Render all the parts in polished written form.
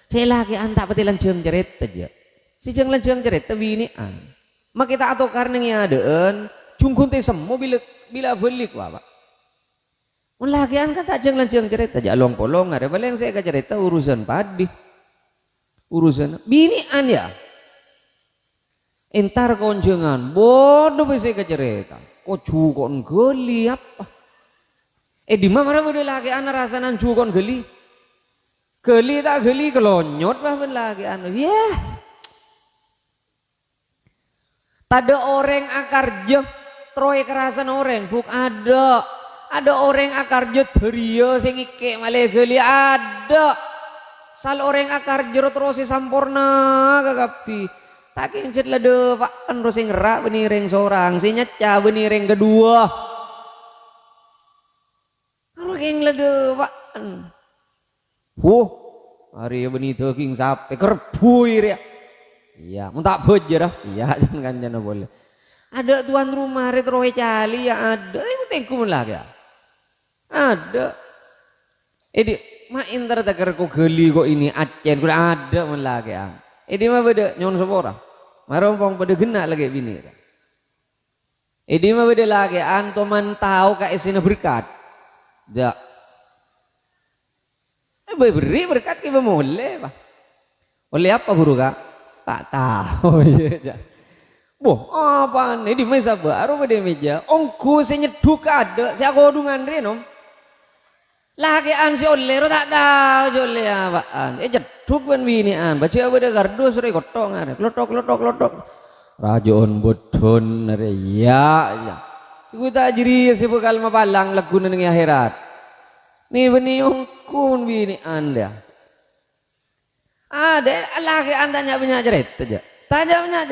Saya lagi antak pati lanjeng jerit aja. Si jeng lanjeng jerit bini an. Mak kita atau karena ngiadeun jungkun teh semua bila belik wa. Mun lagi an kata jeng lanjeng jerit aja long polong ada baleng saya ka cerita urusan padi. Urusan bini an ya. Entar konjengan bodoh bisa ka cerita. Kok jukon geli apa? Di mana bodoh lagi an rasanan jukon geli. Geli tak geli kelonyot lah ben lagi anu ya. Tada orang akar je troy kerasan orang buk ada orang akar je teriya sing ike malah geli ada. Sal orang akar je terus sampurna kagapi. Tak kincit lah de pak kan terus ngerak beniring seorang si nyaca beniring kedua. Kalau keng lah de pak. Hari benih daging sapi kerbui ya. Iya, mau tak bejer dah. Iya, jangan boleh. Ada tuan rumah retrowe cali ya ada. Itu tengku lagi ya. Ada. Di main tertakar kok geli kok ini acen kok ada lagi ya. Di mah beda nyon sepora. Marompong pada gena lagi bini. Di mah beda lagi antoman tahu ka isina berkat. Dak. Beri berkat kita boleh pak. Oleh apa buru kak? Tak tahu aja. Boh apa nih di mesa baru pada meja. Ongku senyeduk ada. Saya kodungan renom. Lagi an si oleh tak tahu oleh apaan. Jeduk kan bini an. Baca apa dah kardus sore kotong ada. Klotok. Rajon bodon ada ya. Iku tak jeri si bekal mapalang lagunan ng akhirat. Nih benih ongkun bini anda. Ada lagi anda punya cerita aja. Taja punya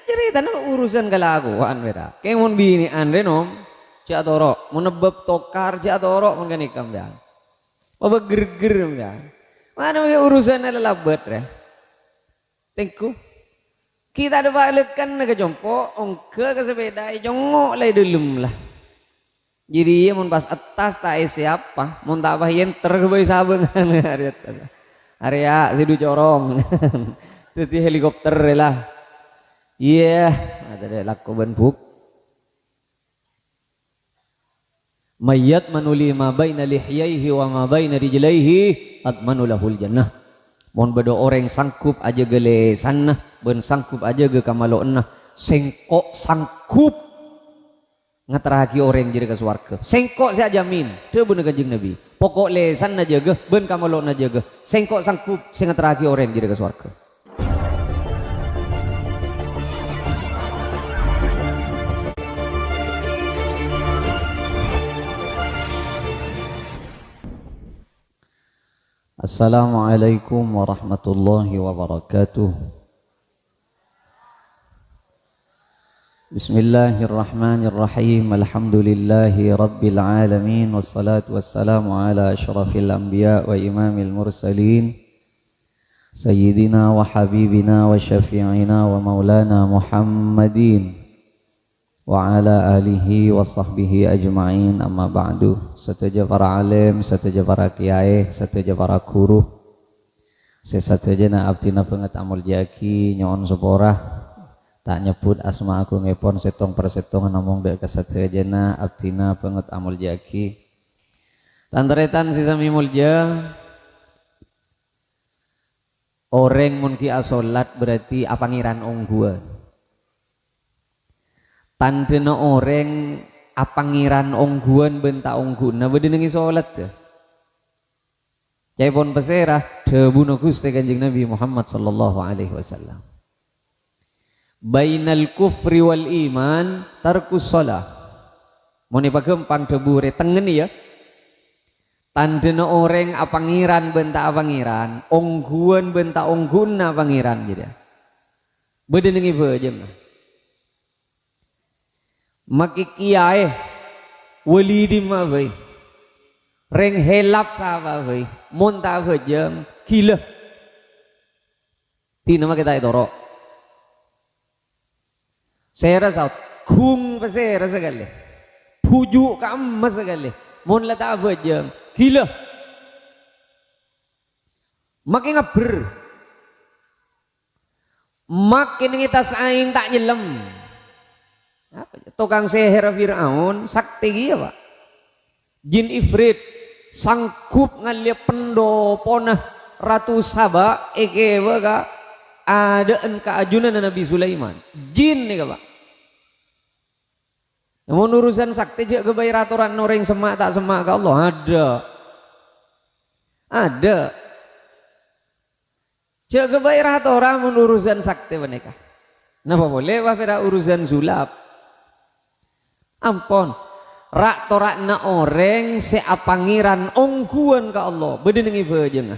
cerita no urusan kelakuan beda. Kemon bini anda nom. Cak torok, menebab tokar cak torok menganikam dah. Apa gerger dah. Mana urusan adalah labet ya. Tengku. Kita ada balikan ke jompo, ongke ke sepeda, jongok lah dulum lah. Jadi mun pas atas tak siapa, mun tak bahayan terkebai sabengan area sidu corong, itu helikopter lah. Iya, ada deh laku benbuk. Mayat manuli ma baina lihyaihi wa ma baina rijlaihi atmanu lahul jannah. Mun bedo orang sangkup aja gele sana, ben sangkup aja ge kamalona, sengkok sangkup ngateraki orang jadi ke swarga. Sengkok saya jamin, teu bener kanjeng Nabi. Pokok lesan aja ge, ben kamalon aja ge. Sengkok sangkup sing ngateraki orang jadi ke swarga. Assalamualaikum warahmatullahi wabarakatuh. Bismillahirrahmanirrahim. Alhamdulillahi rabbil alamin. Wassalatu wassalamu ala asyrafil anbiya wa imamil mursalin Sayyidina wa habibina wa syafi'ina wa maulana Muhammadin wa ala alihi wa sahbihi ajma'in. Amma ba'du. Sataja para alim, sataja para kiai, sataja para guru, sesataja na abdina penget amul jaki nyon seporah. Tak nyebut asma aku ngepon setong persetong namung dek kesatejana abdina penget amul jaki. Tantaretan sisa mimulja. Orang munki asolat berarti apangiran ongguan. Tandena orang apangiran ongguan benta ongguna bedenengi solat ya. Caipun peserah debuna Gusti Kanjeng Nabi Muhammad sallallahu alaihi wasallam. Bainal kufri wal iman tarkus shalah. Mun pagempang debure tengen ya. Tandena orang apangiran benta apangiran, ongguan benta ongguna pangiran jadi. Bedenengi bejem. Maki kiai wali di ma bai. Reng helap sapa bai. Mun ta bejem gila. Tina ma kita idoro. Saya rasa kung pasera sekali, pujuk kamas sekali, mun lata bejeng, gila. makin ngeber, makin kita saing tak nyelem. Tukang seher Fir'aun sakti dia pak, jin ifrit sanggup ngalia pendoponah Ratu Saba ekewa ka adaan keajunan Nabi Sulaiman jin nih pak. Namun urusan sakti je kebayar aturan orang semak tak semak ke Allah ada je kebayar aturan urusan sakti menikah. Napa boleh wafira urusan sulap ampon rak torak na orang seapangiran ongkuan ke Allah bedenengi bejeng.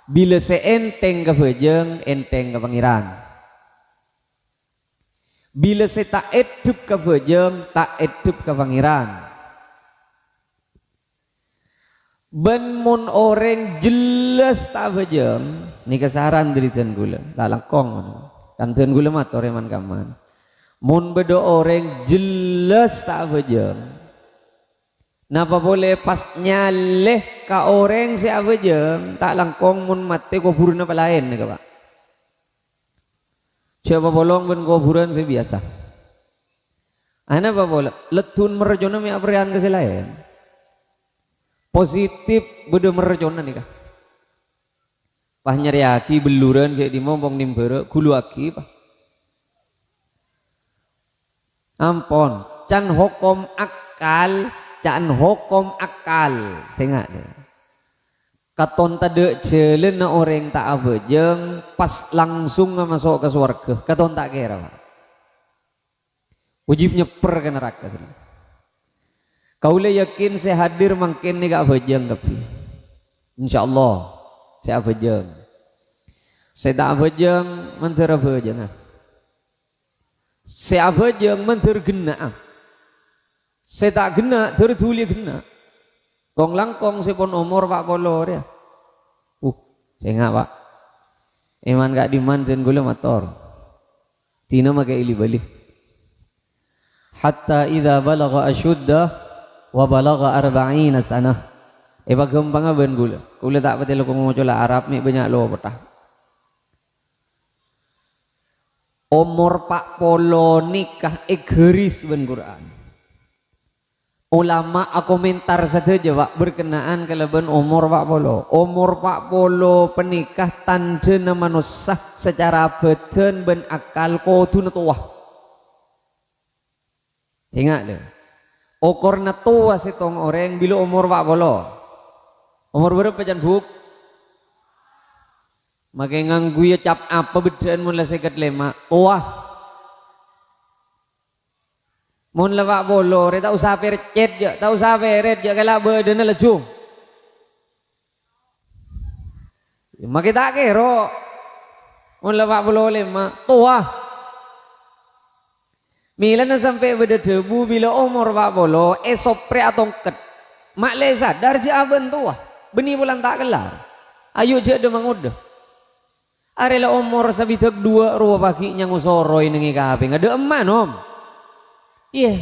Bila seenteng ke bejeng enteng ke pangeran. Bila se tak edup ke bejeng tak edup ke pangeran. Ben mun orang jelas tak bejeng ni kesaran dari ten gula tak langkong kan ten gula mat orang man kaman. Mun bedo orang jelas tak bejeng napa boleh pas nyaleh ka orang si bejeng tak langkong mun mati kuburan apa lain nih pak. Siapa bolong ben kuburan saya biasa ana apa boleh letun merjona mi aprian ke lain positif bedo merjona nih kah pah nyeriaki beluran kayak di mompong nimbere kulu aki pak ampon can hukum akal sengak deh katon tade celen na orang tak abejeng pas langsung masuk ke surga katon tak kira pak wajib nyeper ke neraka kau le yakin saya hadir mungkin ni gak abejeng tapi insyaallah saya abejeng saya tak abejeng mentera abejeng saya abejeng mentera gena saya tak gena tertuli gena kong langkong sepon umur pak bolor ya saya nggak pak iman gak dimanjen gula motor tina makai ili balik hatta idza balagha ashuddah wa balagha 40 sanah bagempang ben gula tak patel ko mo cola Arab mi banyak lo petah umur pak polo nikah egeris ben Quran. Ulama komentar saja pak berkenaan kelebihan umur pak polo penikah tanda nama nusah secara badan ben akal kudu tua ingat deh okor tua setong orang bila umur pak polo umur berapa jan buk makai nganggu ya cap apa bedan mulai sekat lema tua mun lewat bolo, tak usah percet je, tak usah peret je kalau badan leju. Maki tak kero, mun lewat bolo lima tua. Milan sampai beda debu bila umur pak bolo, esopre atau ket. Mak le sadar je aben tua, beni bulan tak kelar. Ayo je de mangudah. Arela umur sabitek 2 rupa pagi nyang usoroi nengi kaping, ada eman om. Iya.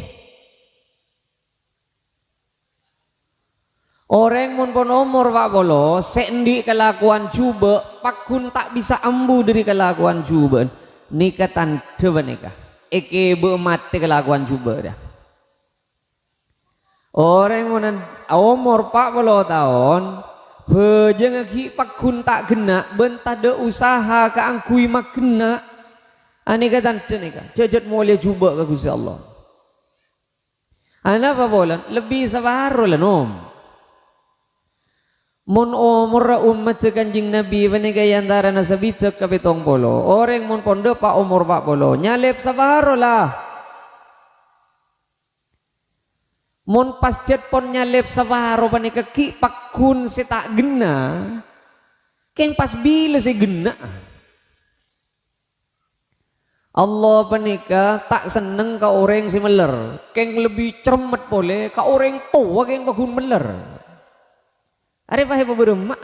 Orang mun pon umur pak bolo sendi kelakuan cuba pakun tak bisa ambu dari kelakuan cuba nikatan coba nikah eke be mati kelakuan cuba dah orang mun umur pak bolo tahun bejeng aki pakun tak kena bentah de usaha keangkui mak kena anikatan nikah jejat mulia cuba ke Gusti Allah. Ana apa bolan lebih sabaru lah nom. Mun umur umat kanjing Nabi panegay antara nasabitek kapitong polo. Orang mun pondo pa umur pak polo nyalep sabaru lah. Mun pasjet pon nyalep sabaru panikaki pakun si tak gena. Keng pas bila si gena. Allah penikah tak seneng ka orang si meler keng lebih cermet boleh ka orang tua keng bagun meler are pahe beberema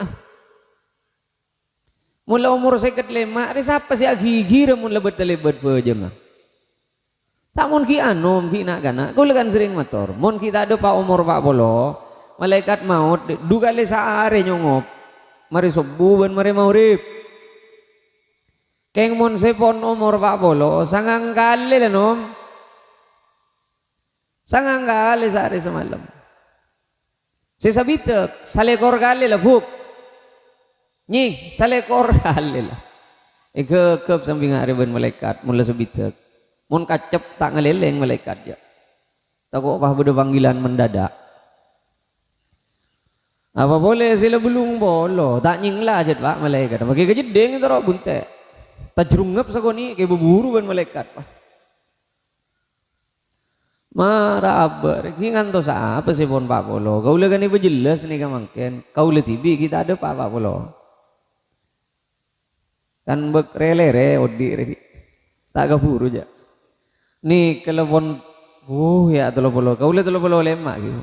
mula umur seket lema are siapa si gigi mun lebet bejeng tak mun ki anom ki nak kana kau lekan sering motor mun kita ada pa umur pak bolo malaikat maut duga le saare nyongop mari subuh ben mari maurib. Keng mon sepon umur 40 sangang kali lah nom. Sangang kali sehari semalam. Sesabitek salekor kali lah buk. Nyi salekor kali lah. Kep samping hari ben malaikat mula sebitek. Mun kacep tak ngeleleng malaikat ya. Takut apa beda panggilan mendadak. Apa boleh sila belum bolo. Tak nyinglah aja pak malaikat. Pakai kejedeng itu roh bunte. Tak jerungap sakoni kayak berburu ben malaikat pak. Marah abar. Kingan to sa apa sih pon pak bolo. Kau lekan ibu jelas nih kamangken. Kau le tibi kita ada pak bolo. Kan bek rele odi re. Tak keburu aja. Nih kalau pon ya tolo bolo. Kau le tolo bolo lemak gitu.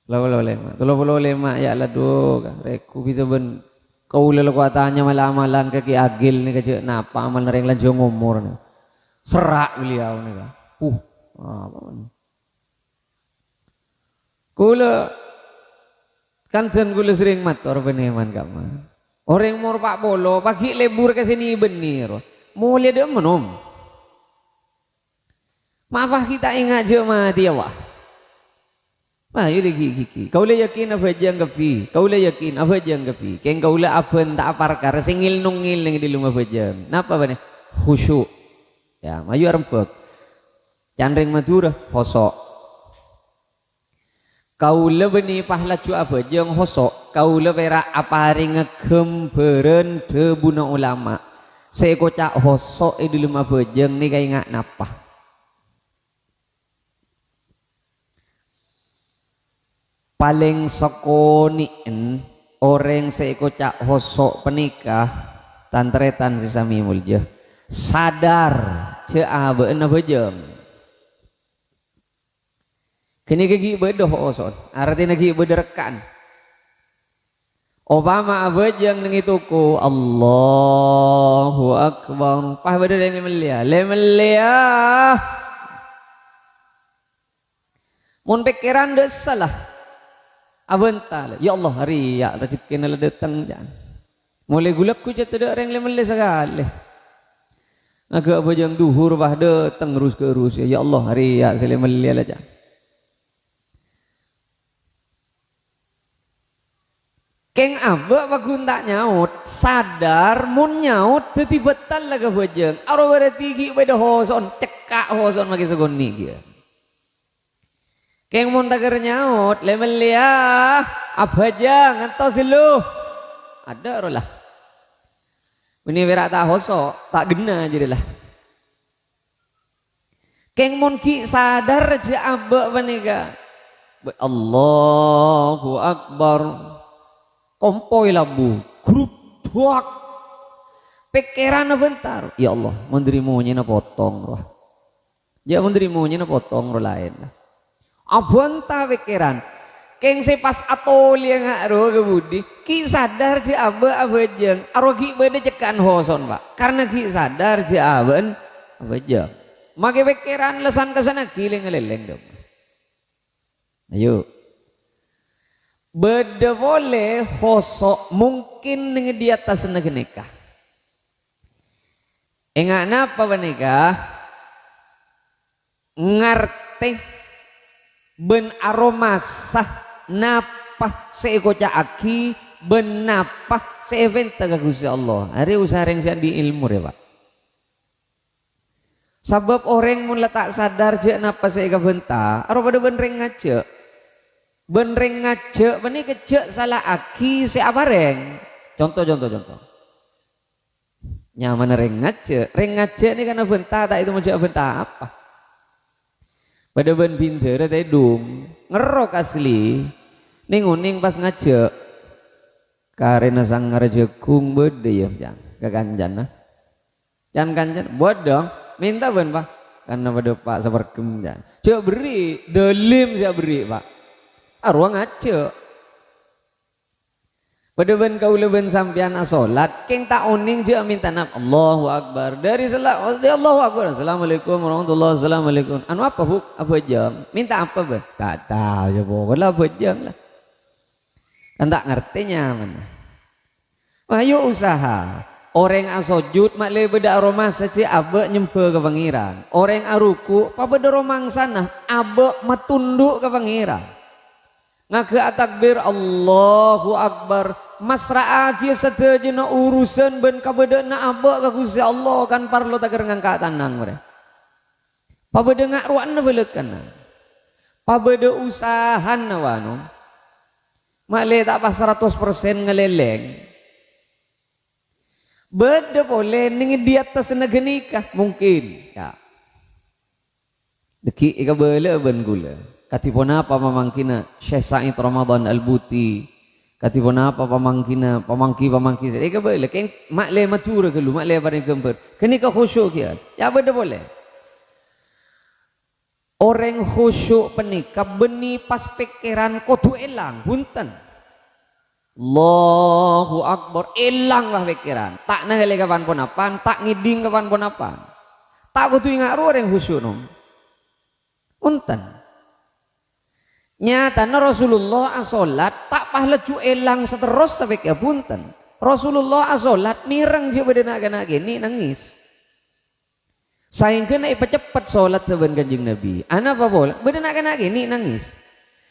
Tolo bolo lemak ya lah do. Reku gitu ben. Kau le kuatannya malah amalan kaki agil nih kecil. Napa amal nereng lanjut ngomor nih. Serak beliau nih kan. Apa nih? Kula kan gula sering mator beneman kamu. Orang mor pak bolo pagi lebur ke sini benir. Mau lihat dia menom. Maaf kita ingat je mati awak. Wah, yuk lagi. Kau le yakin apa jang kepi? Kau le yakin apa jang kepi? Keng kau le apa tak parkar singil nungil yang di rumah bejang. Napa bane? Khusyuk. Ya, maju rempek. Candring madura hosok. Kau le beni pahla cu apa jang hosok. Kau le pera apa hari ngekemberen debuna ulama. Saya kocak hosok di rumah bejang ni kaya ingat napa. Paling sekoniin orang seikocak hosok penikah tantretan sesami mulja sadar ceabeun bejeng kini gigi bedoh osot artinya gigi bederkan Obama abejeng nang ituku Allahu Akbar pah beder lemelia mun pikiran des salah abental ya Allah hari ya rezeki nala datang jan mulai gulak ku jatuh dak reng lemele sekali agak bajang duhur bah datang terus ke terus ya Allah hari ya selemele lah jan keng aba bagun tak nyaut sadar mun nyaut teu betal laga bajang aro berarti gi beda hoson cekak hoson magi segoni dia keng mun tagar nyaut lemelia apa aja ngantos lu ada rolah ini berak tak hosok tak gena jadi lah keng mun ki sadar aja abak panika Allahu Akbar kompoi labu grup duak pikiran bentar ya Allah menderimunya na potong roh ya menderimunya na potong roh lain lah abonta pikiran keng sepas atoli nga ro kebudi ki sadar je aba abejeng aro ki bede cekan hoson pak karena ki sadar je aben abejeng make pikiran lesan kesana kiling ngeleleng dong ayo bede boleh hosok mungkin dengan di atas nikah enggak napa menikah ngerti ben aroma sah napa seikoca aki ben napa seeventa ka Gusti Allah hari usaha reng di ilmu ya Pak sabab orang mun tak sadar je napa seika benta aro pada ben reng ngace beni kece salah aki se abareng contoh nyaman reng ngace ni karena benta tak itu macam benta apa pada ban pinter tadi dum ngerok asli ninguning pas ngajak karena sang ngarejekung bede ya jang kekanjan nah jangan kanjan bodoh minta ban pak karena pada pak sabarkem jan cek beri delim saya beri pak arwah ngajak pada ban kau leben sampian asolat keng tak uning je minta naf Allahu Akbar dari salat Allahu Akbar Assalamualaikum warahmatullahi Assalamualaikum anu apa bu apa jam minta apa be tak tahu ya pokoknya apa jam lah kan tak ngertinya mana Ayo usaha. Orang asojud mak le beda aroma saja abe nyempe ke pangeran. Orang aruku pa beda romang sana abe matunduk ke pangeran. Ngake takbir Allahu Akbar. Masra'a kia satajana urusan ben kabeda na abe ka Gusti Allah kan parlo tager ngangkat tanang mere. Pa beda ngakruan na belekan. Pa beda usahan na wano. Mak le tak pas 100% ngeleleng. Beda boleh ning di atas negenikah mungkin ya. Deki ika bela ben gula. Katipun apa pamangkina Syekh Said Ramadan Al-Buti. Katipun apa pamangkina pamangki ika bela keng mak le matura kelu mak le bareng kemper. Kenika khusyuk kia. Ya beda boleh. Orang khusyuk penikah beni pas pikiran kudu elang punten. Allahu Akbar, ilang lah pikiran. Tak nangali kapan pun apaan, tak ngiding kapan pun apaan. Tak butuh ingat orang khusyuk nom. Unten. Nyata na Rasulullah asolat tak pahlacu ilang seterus sampai ke punten. Rasulullah asolat mireng je bedenak gini nangis. Saing kena cepet solat saban Kanjeng Nabi. Ana apa boleh? Bedenak gini nangis.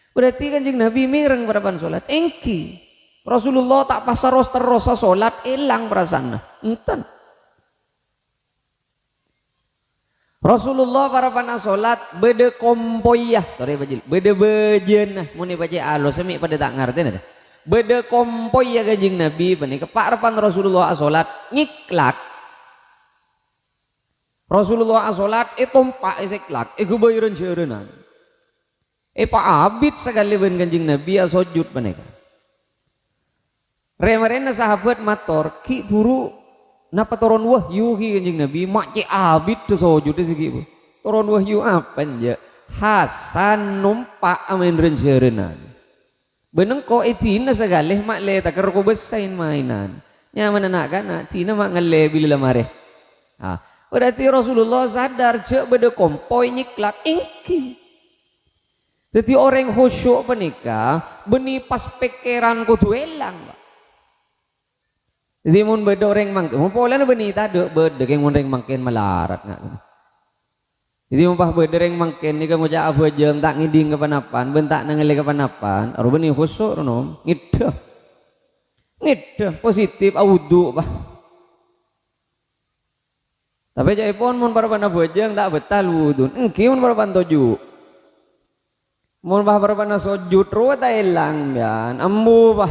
Berarti Kanjeng Nabi mireng berapan solat. Engki. Rasulullah tak pasaros terus solat hilang perasaan enten. Rasulullah para panas solat bede kompoyah tore bajil bede bejen muni baca alo semi pada tak ngerti ada bede kompoyah Kanjeng Nabi bani keparapan Rasulullah solat nyiklak Rasulullah solat tompak iseklak iku bayiran jeureunana pak abid sekali ben Kanjeng Nabi sujud bani Remaren sahabat mator ki buru napa turun wahyu ki Kanjeng Nabi mak ci abid tu sujud segi turun wahyu apa nja Hasan numpak amin renjeureunana beneng ko itina sagaleh mak le taker ko besain mainan nyaman anak tina mak ngale bila mareh berarti Rasulullah sadar cek beda kompoi nyiklak ingki jadi orang khusyuk penikah beni pas pikiran kudu elang jadi mun beda orang mangkin, mun pola na beni tado beda keng mun orang mangkin melarat nak. Jadi mun pah beda orang mangkin ni kamu cak apa jeng tak ngiding kapanapan, bentak nangale kapanapan, aru beni khusuk nom, ngideh positif audu bah. Tapi cak pon mun parapana bojeng tak betal wudun, engki mun parapan toju. Mun pah parapana sujud ruwa ta elang kan, ambu bah.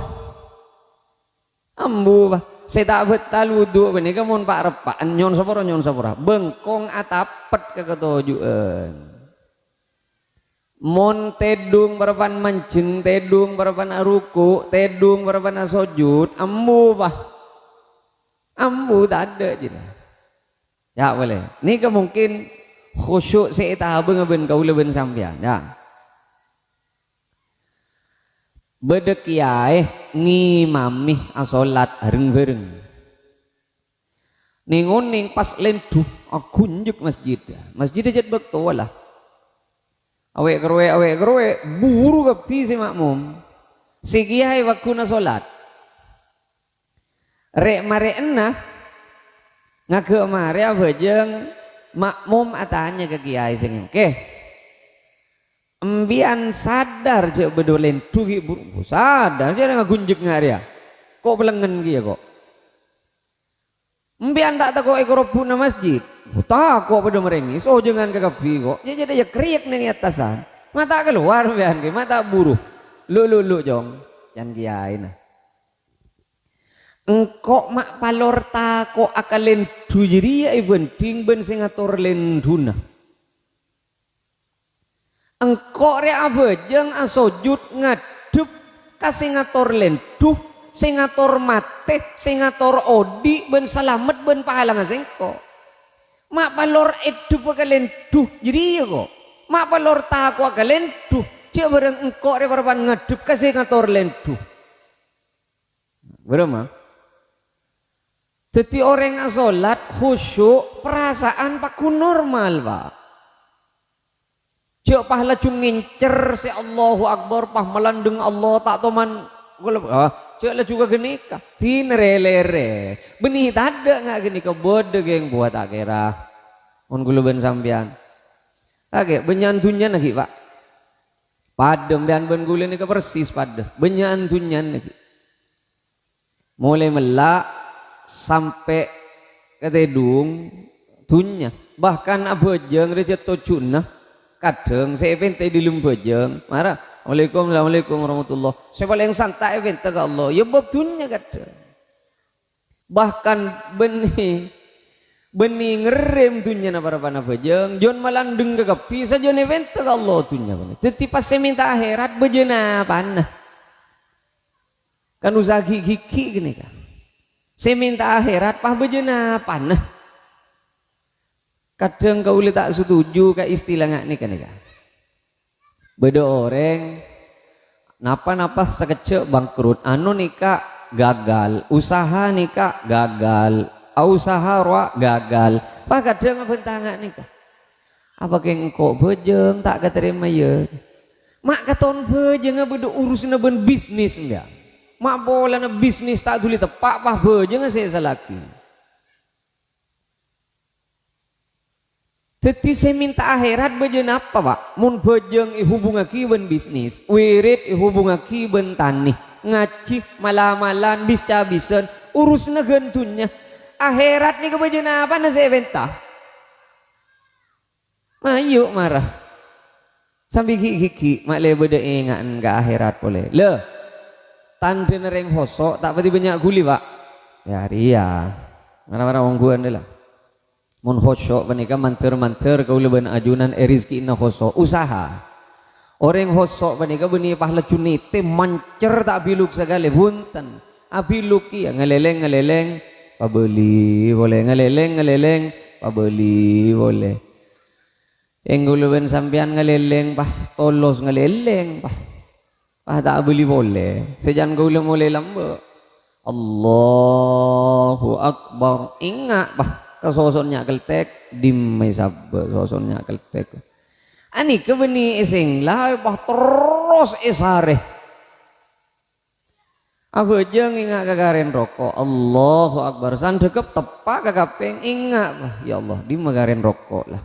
Saya tak betal wudhu ini kamu pak repaan nyon sapora bengkong atapet ke ketujuan mon tedung berapan mancing tedung berapan aruku tedung berapan sujud ambu tak ada je ya boleh ini mungkin khusyuk saya tak ben kau leben sampean ya bedek kiai ngimami asolat hareng-hareng ninguning pas lenduh akunjuk masjid jad betul lah awek kerwe buru kepi si makmum si kiai waktu na solat rek mare enah ngake mare abajeng makmum atanya ke kiai sing Embian sadar je bedolen tuhi burung sadar je ngagunjek ngaria kok belengen kia kok embian tak tako ekorobuna masjid tak kok bedo merengis oh jangan kekapi kok jadi ya kriek nih atasan mata keluar embian kia mata buruh lu jong jangan kiai nah engkok mak palor tako akalen tujiri ya ibending ben singator lenduna engkok re abejeng asojud ngadep kasih ngator lenduh sing ngator mate sing ngator odi ben salamet ben pahala ngasengko mak palor edu pakalenduh jadi ya kok mak palor tako akalenduh cek bareng engkok re parapan ngadep kasih ngator lenduh berapa jadi orang asolat khusyuk perasaan paku normal pak cek pahala cung ngincer si Allahu Akbar pah melandeng Allah tak toman cek lah juga genika tinere-lere benih tada nggak genika bodoh geng buat akhirah on guluban sampian oke benyantunnya lagi pak padem dan ben gula nika persis pada benyantunnya lagi mulai melak sampai ke tedung tunnya bahkan abojeng recet tocuna kadang saya event di lumbojeng marah Assalamualaikum warahmatullah saya paling santai event ke Allah ya bab tunnya kadang bahkan benih ngerem tunnya na para panabojeng jon malandeng ke kapi saja event ke Allah tunnya jadi pas saya minta akhirat bejena panah kan usaha gigi gini kan saya minta akhirat pah bejena panah kadang kau tak setuju ke istilah nggak nih kan beda orang napa sekecil bangkrut anu nikah gagal usaha nikah gagal usaha roa gagal pak kadang bentangan nikah apa keng kok bejeng tak keterima ya mak katon bejeng beda urusin ben bisnis enggak mak bola na bisnis tak tuli tepak pah bejeng saya salaki jadi saya minta akhirat bejeng apa pak mun bejeng hubungan kiben bisnis wirid hubungan kiben tani ngaci malam-malam bisa-bisan urus negentunya akhirat nih kebejeng apa na saya minta ayo marah sambil gigi mak le beda ingat ke akhirat boleh le tante nereng hosok tak pati banyak guli pak ya ria mana-mana wong gua adalah mun khosok menika manter kau leban ajunan rizki na khosok usaha orang khosok menika benih pahla cunite mancer tak biluk segala bunten abiluk ya ngeleleng pabeli boleh ngeleleng pabeli boleh yang guluban sampean ngeleleng pah tolos ngeleleng pah tak beli boleh sejan gulu mulai lambe Allahu Akbar ingat pah sosoknya keltek dimai sabbe sosoknya keltek ani kebeni ising lah bah terus isare apa jeng ingat kagaren rokok Allahu Akbar sandekep tepak kagapeng ingat bah ya Allah di magaren rokok lah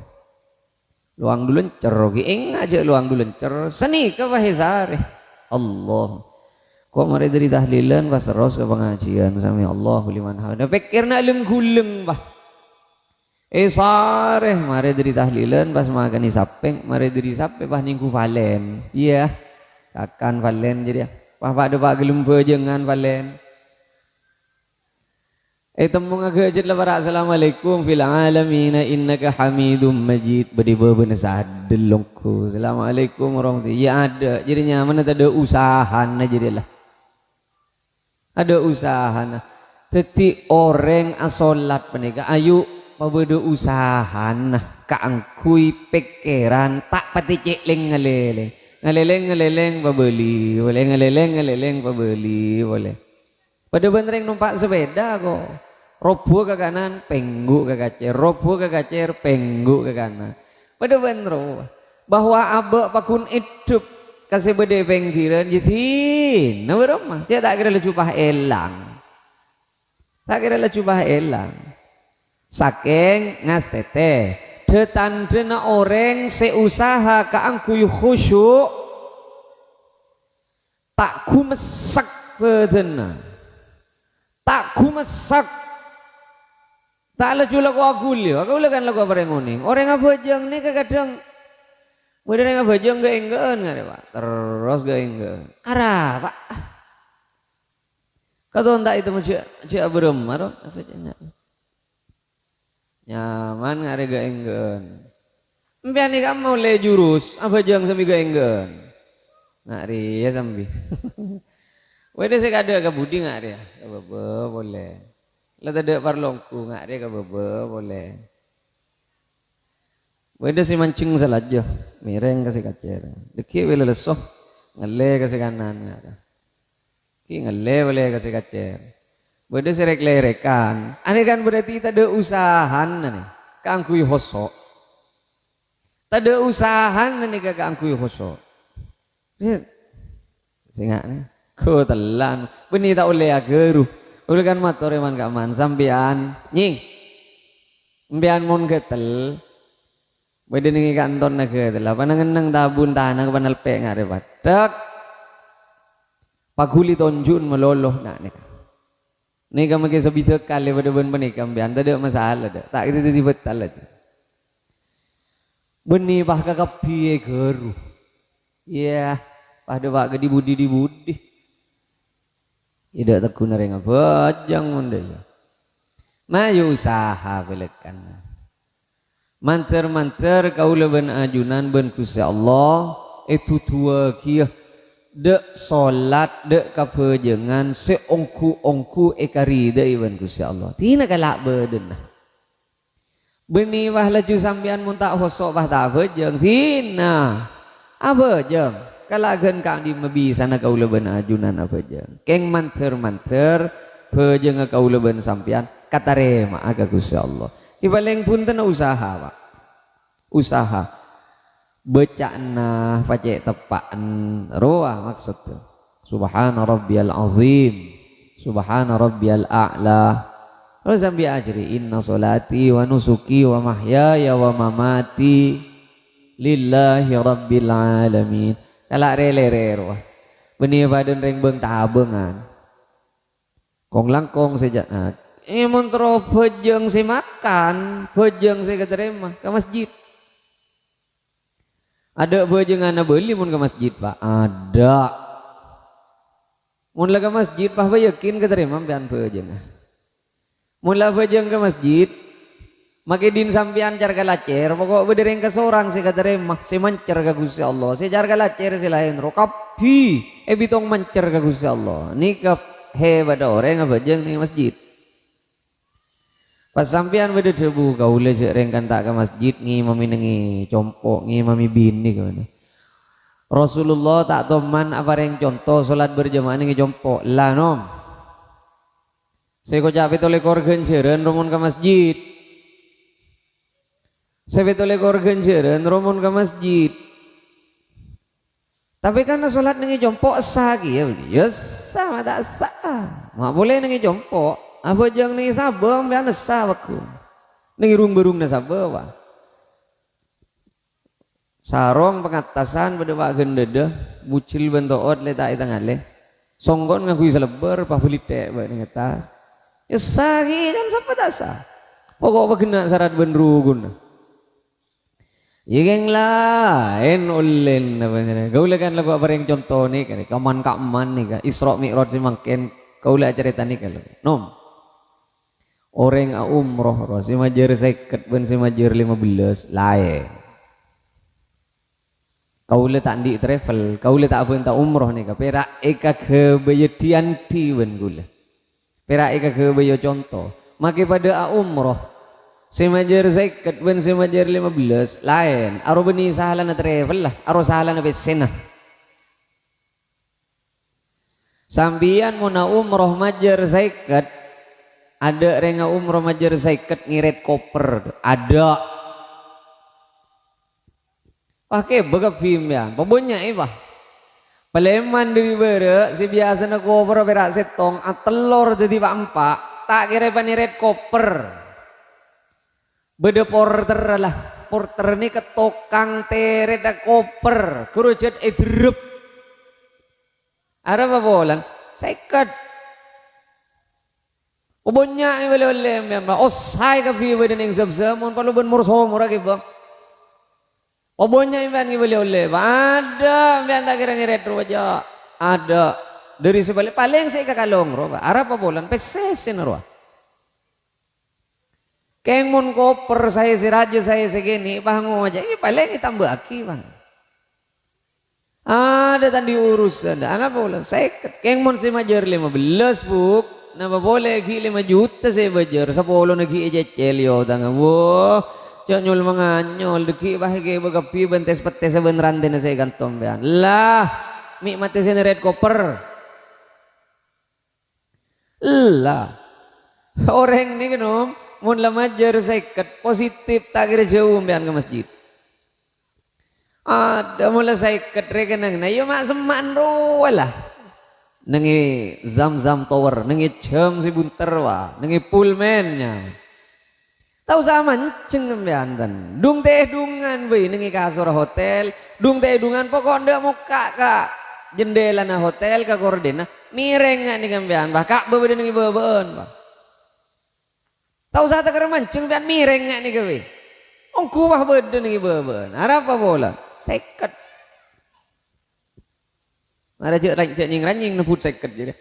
luang dulu lencer ingat aja luang dulu lencer seni ke bah isare Allah kok mari dari tahlilan pas terus ke pengajian sami Allahu liman hamdah pikirna lem guleng bah sareh mari dari tahlilan pas makan sapeng mari dari sapeng pas ningku valen iya kakan valen jadi pas pada pak gelem bejengan valen temu ngagejit lah para assalamualaikum fil alamin innaka hamidum majid beri bebeuna sadelongku assalamualaikum warahmatullahi ya ada jadinya mana ada usahana jadilah ada usahana teti orang asolat menika ayu pabedo usahan kaangkui pikiran tak pati cekleng ngeleleng pabeli boleh ngeleleng pabeli boleh pada benereng numpak sepeda kok robo ke kanan penggu ke kacer robo ke kacer penggu ke kanan pada bener bahwa abak pakun hidup kasih bede penggiran jadi nah berapa saya tak kira lecupah elang saking ngastete detandena orang seusaha kaangkuy khusyuk tak kumesak bedena tak kumesak tak lecu lagu agul aku kan lagu apa nguning orang abojeng nih kadang modern abojeng gak enggan pak terus gak enggan arah pak kau tak itu macam berem marah apa nyaman ngarega enggen mpian ni kamu mau le jurus apa jang sambil ga enggen ngari ya sambil wede saya kada ka budi ngari ya ka bebe boleh la tada parlongku ngari ka bebe boleh wede si mancing salaja mireng kasih kacer deki wele lesoh ngale kasih kanan ngara ki ngale boleh kasih kacer beda serek lerekan, ane kan berarti ada usahan nih, kangkui hosok, ada usahan nih kangkui hosok, sehingga nih Ko telan beni tak oleh ageru oleh kan matore man kaman sampean nying sampean mon getel bede ning kanton na getel apa nang tabun tanah panal pe ngare badak paguli tonjun meloloh nak nih kamu ke sabita kali pada ben kambian tak ada masalah dah tak itu betal aja beni bah kakak piye geru iya pada pak di budi tidak tekun renga bajang monde mayu usaha belekan manter kau leben ajunan ben Gusti Allah itu tua kia dek solat dek kapejengan seongku ekari dek ben Gusti Allah tina kalak beden beni wah laju sampean mun tak hosok bah tak pejeng tina apa jeng kalagen kang di mebi sana kau leben ajunan apa jeng keng manter pejeng kau leben sampean katarema aga Gusti Allah dibaleng punten usaha Pak usaha becana pacek tepaan roa maksudnya subhana rabbiyal azim subhana rabbiyal a'la terus sambil ajri inna solati wa nusuki wa mahyaya wa mamati lillahi rabbil alamin kalak rele-rero benih badan reng beng tabengan kong langkong sejak montro pejeng si makan pejeng si keterima ke masjid ada pejeng anak beli mun ke masjid Pak ada mun ke masjid Pak yakin keterima pian pejeng mula pejeng ke masjid makin sampian carga lacer pokok bedereng ke seorang si keterima si mencer ke Gusti Allah si carga lacer si lain rokapi bitong mencer ke Gusti Allah nikah hebat orang pejeng nih masjid pas sampean beda debu kau lejek rengkan tak ke masjid ngimami nengi compok ngimami bini kau ni Rasulullah tak toman apa reng contoh solat berjamaah nengi compok lah nom saya kau capit oleh korgen seren romun ke masjid saya betuleh korgen seren romun ke masjid tapi karena solat nengi compok sah ya sah tak sah mak boleh nengi compok apa jang ni sabang biar nesa aku ni berung nesa bawa sarong pengatasan pada pak gendeda bucil bentuk od le tak itang ale songgon ngakui selebar pahulite buat ni atas ya sagi kan siapa tak sah pokok apa kena syarat benrugun yang lain ulen kau lekan lagu apa yang contoh ni kan kaman nih kan Isra Mi'raj si mangken kau lihat cerita ni kalau nom orang umroh roh si majer seket ben si majer 15 lain kau le tak di travel kau le tak apa tak umroh nih ka perak eka kebayetian ti ben gula perak eka kebayo contoh maki pada umroh si majer seket ben si majer 15 lain aro beni sahalana travel lah aro sahalana besena sambian muna umroh majer seket ada renga umroh majer seket ngiret koper ada pakai baga film ya pokoknya bah peleman dari bere si biasa na koper berak setong telur jadi pak empat tak kira paniret koper beda porter lah porter ni ketokang teret koper kerucut edrup ada apa bolan seket Ubonnya ini boleh osai kafi badan yang sebsem, mun kalau ben murso murah kiba. Ubonnya ini boleh ada, biar tak kira ngiret aja. Ada dari sebalik paling saya kakalong roba. Arab apa bolan pesesin roba. Keng mun koper saya si raja saya segini, bangun aja. Ini paling ditambah aki bang. Ada tadi urus ada. Anak bolan saya keng mun si majer 15 buk. Nama boleh gi 5 juta saya bajar 10 nagi ejecel yo tanga wo nyol manganyol deki bahage bagapi bentes pete sebeneran dene saya gantom bean lah mi mate sene red koper lah orang ni kenom mun la majar seket positif tak kira jauh bean ke masjid ada mula seket rekenang na yo mak seman ro lah nengi Zam-Zam Tower, nengi jam si bunter wa, nengi pullman-nya. Tahu sama ceng nembeanten. Dung teh dungan we nengi kasur hotel, dung teh dungan pokok ndak muka ka jendela na hotel ka kordena mireng nih kambean bah kak beubeun nengi beubeun bah. Tahu sa teh mancing bean mireng nih gawe. Ongku bah beudeun nengi beubeun. Arapa bola? Seket. Ada cek ranjing nebut seket jadi.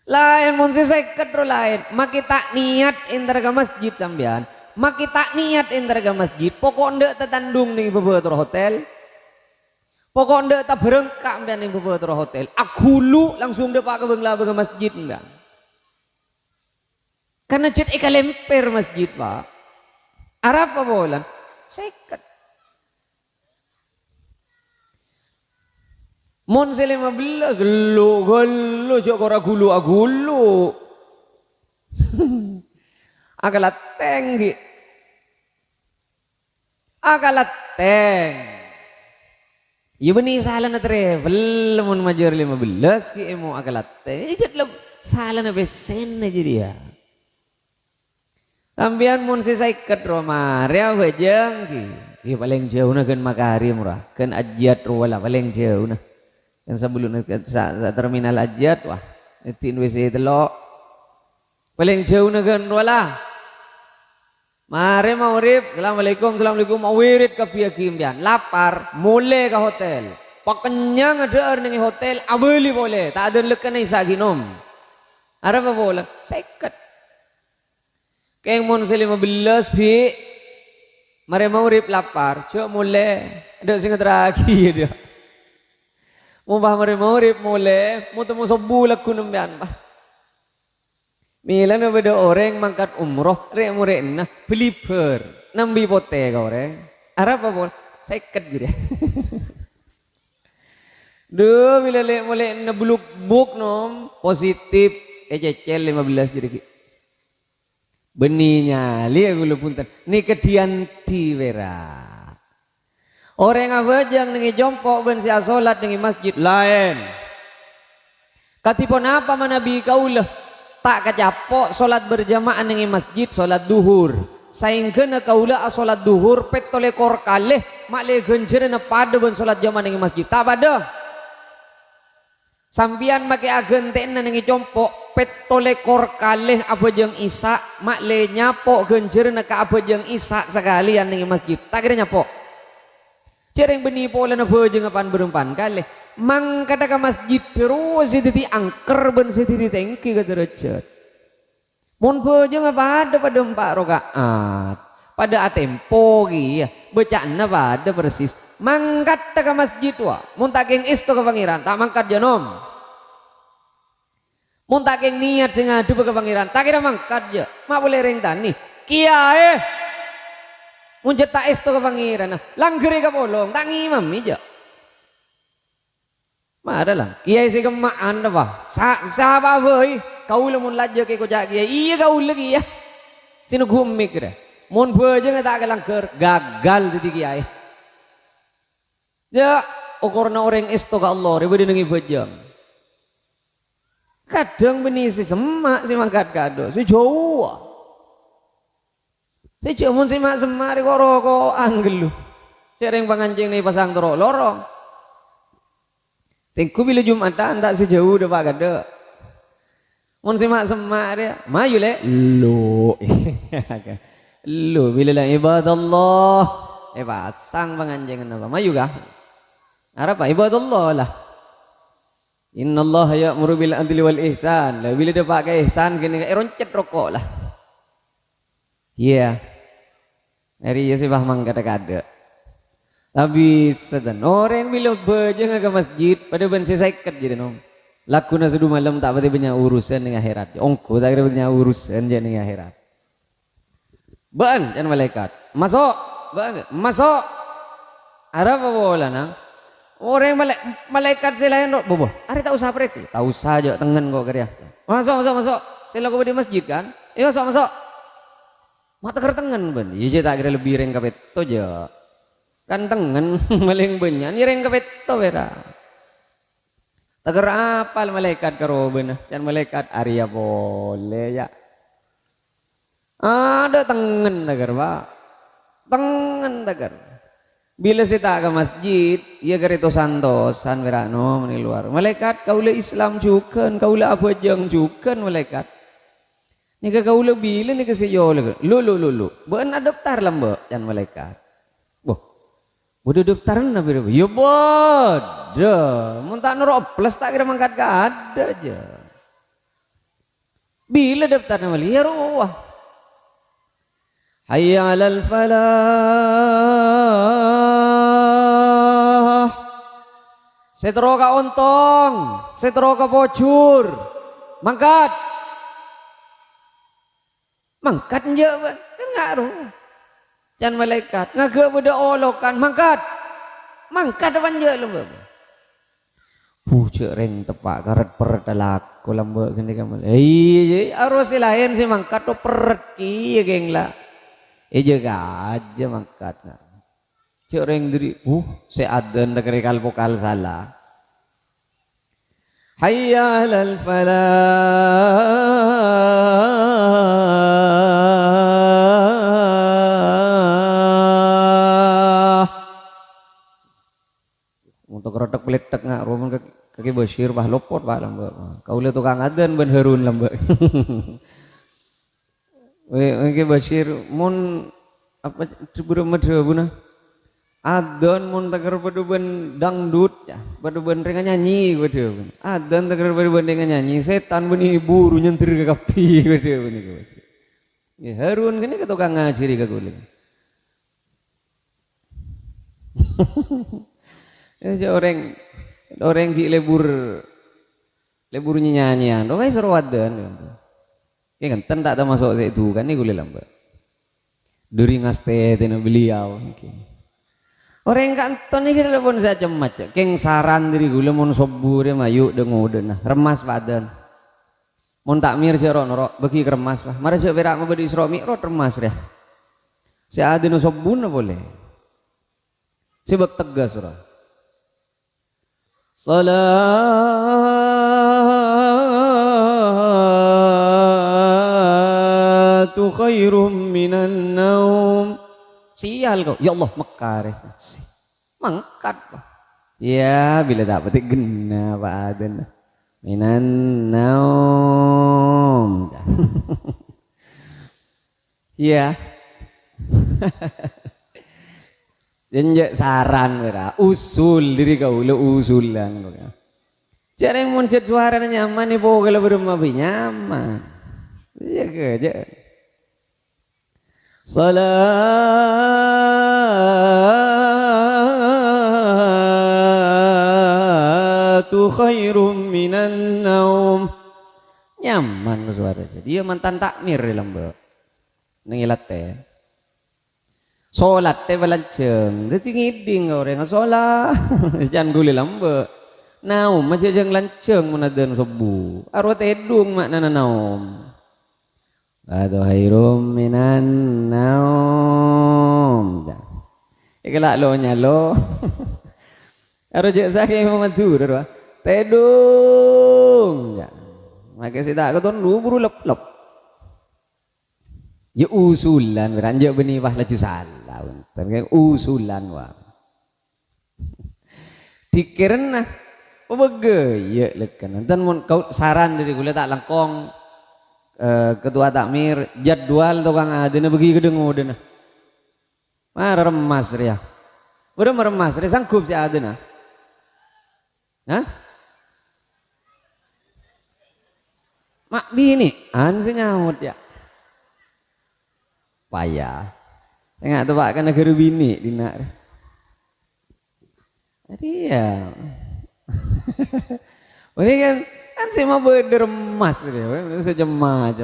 Lain mun si seket ro lain. Makita niat inter ka masjid sampean. Makita niat inter ka masjid. Pokok ndek tetandung ning beubeut hotel. Pokok ndek ta berengkak sampean ning beubeut hotel. Akhulu langsung depak ke beunglah ke masjid enggak. Karena cet eka lemper masjid, Pak. Arab apa bolan? Seket. Mon se 15 gelo jok ora gulu agulu. Akalat teng. Akalat teng. Ya benih salah na travel mon major 15 ki emo akalat teng. Ijat lah salah na besen aja dia. Kambian mon se saiket Roma rea wajang ki. Ki paling jauh na kan makarim ra. Kan ajiat ro wala paling jauh na. Yang sebelum sa terminal Ajat wah tin WC telok paling jauh negan wala mare maurip assalamualaikum mau wirid ka pia kimbian lapar mulai ke hotel pakenyang ada ning hotel abeli boleh tak ada lekan isa ginom ara apa bola seket keng mon 15 bi mare maurip lapar cok mulai ada sing teragi dia mau bah meremorip mulai mau temu sebulan kunembian bah milan beda orang mangkat umroh rek murekna beli per nambi pote kau orang Arab apa bol seket gitu duh bila lek mulai nebuluk buk nom positif ececel 15 jadi beninya lihat gue punten ni kedianti vera. Orang abajang nengi jongkok ben sia salat nengi masjid lain. Katipun apa manabi kaulah tak kacapok salat berjamaah nengi masjid salat duhur. Saingkeun kaulah salat duhur petole kor kalih mak le genjeurna pada ben salat jamaah nengi masjid. Tak pada. Sampian make agenteuna nengi jongkok petole kor kalih abajang isa mak le nyapok genjeurna ka abajang isa sekalian nengi masjid. Tak kira nyapok. Cereng benih pola na bojeng apan berempan kali mang kata ke masjid terus itu angker ben itu tengki ke derajat mon bojeng apa ada pada 4 rakaat pada atempo ya bacaan apa ada persis mangkat ke masjid wa mon taking isto ke pangeran tak mangkat janom mon taking niat sing adu ke pangeran tak kira mangkat ya mak boleh rentan nih kiai munjet tak esto ke pangeran langgeri ke bolong tak ngimam ija mada lah kiai si kemaan apa sapa boy kau lamun laja ke kojak kiai iya kau lagi ya sinu gumik dah mun boje tak kelangker gagal tadi kiai ya ukurna orang esto ke Allah ribu nengi bojang kadang benih si semak si mangkat kado si jauh si cuman si mak semari kok rokokan gelu cereng pangancing nih pasang terok lorong tingku bila Jumatan tak sejauh dah pak gada mun si mak semari mayu le lu bila lah ibadallah pasang pangancing apa mayu kah apa ibadallah lah innallaha ya'muru bil adli wal ihsan lah bila dah pakai ihsan kini roncet rokok lah iya hari ya sih bahmang kata-kata tapi sedan orang bila bejeng ke masjid pada ben seket jadi nom lakuna sudu malam tak pati banyak urusan dengan akhirat ongko tak ada banyak urusan dengan akhirat ban dan malaikat masuk ban masuk Arab apa bola nang orang malaikat selain bobo hari tak usah prek tak usah aja tengen kok kerja masuk sila kau di masjid kan masuk mata kertengan ben iya tak kira lebih reng kapet to aja kan tengen maling banyak ni reng kapet to vera Teger apal malaikat karoben dan malaikat Arya boleh ya. Ada tengen teger Pak. Tengen teger. Bila kita ke masjid, ia kereta santosan berano meni luar. Malaikat kaula Islam juga, kaula apa jang juga malaikat. Nika kaula bila nika sejol. Lu. Beun daftar lambe dan malaikat. Boh. Bodoh daftaran na biro. Ya bodoh. Mun tak nero plus tak kira mangkat ka ada aja. Bila daftarna malaikat ya ruah. Hayya 'alal falah. Setroka ontong, setroka bocur. Mangkat. Mangkat aja kan ngaruh. Can malaikat ngage beda olokan mangkat. Mangkat depan je lho. Pucuk reng tepak karet peret alak kolam be gini kamu. Iya, harus lain sih mangkat to peret ki geng lah. Jaga aja mangkat nah. Cuk reng diri, saya adan tak rekal vokal salah. Hayya 'alal falah. Untuk rotok peletek ngak roman kaki Bashir bah lopot bah lambe. Kaula tukang adan ben harun lambe. Oke Bashir mun apa ceburu medhe buna adon mun teger paduben dangdut ya paduben renga nyanyi padhe adon teger paduben renga nyanyi setan beuni buru nyentir ke kapi padhe beuni Bashir ya harun kene ke tukang ngajiri ka kula ya orang di lebur nyanyian do suruh adon ya kan tak ada masuk itu kan ini gue lambat dari ngaste tena beliau orang kanton ini kita pun saja macam keng saran diri gue mon sobure mayu dengoden nah remas badan mon takmir si ronoro bagi remas lah mari si berak mau beri isromi rot remas ya si ada no sobun boleh si bak tegas surah salatu khairum minan naum. Sial kau, ya Allah mekar mangkat ya bila dapat gena Pak Aden minan naum ya jenjak saran merah usul diri kau le usulan cara yang muncul suara nyaman nih pokok kalau berumah nyaman ya kerja salatu khairum minan naum nyaman suara dia mantan takmir di lembe nengilat teh solat teh balanceng dadi ngiding orang solat jangan guli lembe naum aja jeng lanceng munadan subuh arwah tedung makna naum atau khairum minan naum ikelak lo nyalo harus jek sakit memantur arwah tedung maka sida keton lu buru lep ya usulan beranjak benih wah laju salah tapi usulan wah dikirna ya lekan dan kau saran dari gula tak langkong ketua takmir jadwal tukang adena bagi kedengu dena remas ria udah meremas ria sanggup si adena hah mak bini ansi nyaut ya payah enggak tuh pak kan negara bini dina jadi ya ini kan sih mau berderemas gitu sejemah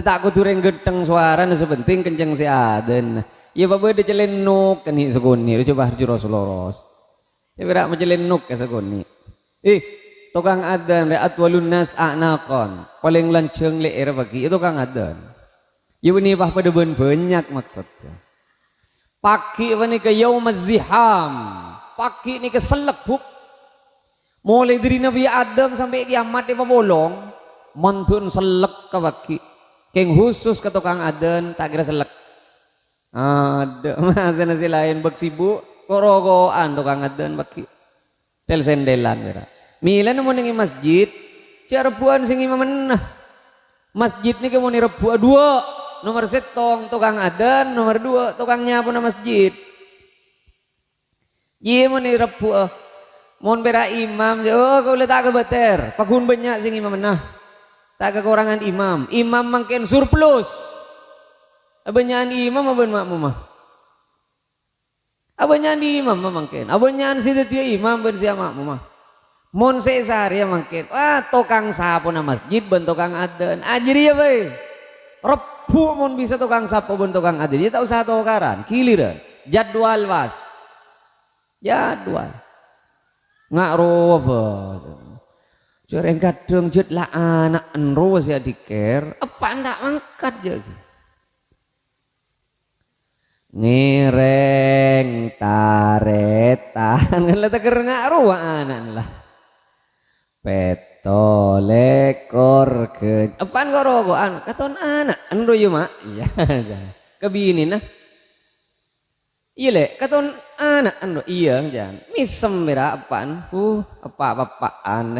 tak aku tureng gedeng suara nu sepenting kenceng si aden ya bapak udah celenuk kan hi segoni coba harus loros ya berak mencelenuk ke segoni tukang adan re'at walun nas a'naqon paling lanceng le'er bagi itu tukang adan ya ini bah pada banyak maksudnya pagi ini ke yaumaz ziham pagi ini ke selebuk Mulai dari Nabi Adam sampai kiamat dia bolong, mantun selek ke baki. Keng khusus ke tukang aden tak kira selek. Ada masa nasi lain bak sibuk korogoan tukang aden baki. Tel sendelan kira. Mila namun nengi masjid, cara rebuan sing imam menah. Masjid ni kamu ni rebu dua. Nomor setong tukang adan, nomor dua tukang nyapu na masjid. Iya mau ni rebu. Mohon bera imam, oh kau letak ke beter. Pakun banyak sing imam menah. Tak kekurangan imam. Imam makin surplus. Abanyan imam aban makmum mah. Abanyan imam makin. Abanyan si dia imam ben sia makmum mah. Mon sehari makin. Wah tukang sapu na masjid ben tukang adan. Ajri ya bay. Repu mon bisa tukang sapu ben tukang adan. Dia tak usah tokaran. Kiliran. Jadwal was. Jadwal. Ngaruh apa? Coreng kadang jet lah anak enro sia diker. Apa ndak mangkat jadi. Nireng taretan kan lah teker ngaruh anak lah. Peto lekor ke apaan korogoan katon anak enro yo mak iya kebini nah iya le katon anak enro iya jangan misem bera apaan apa-apaan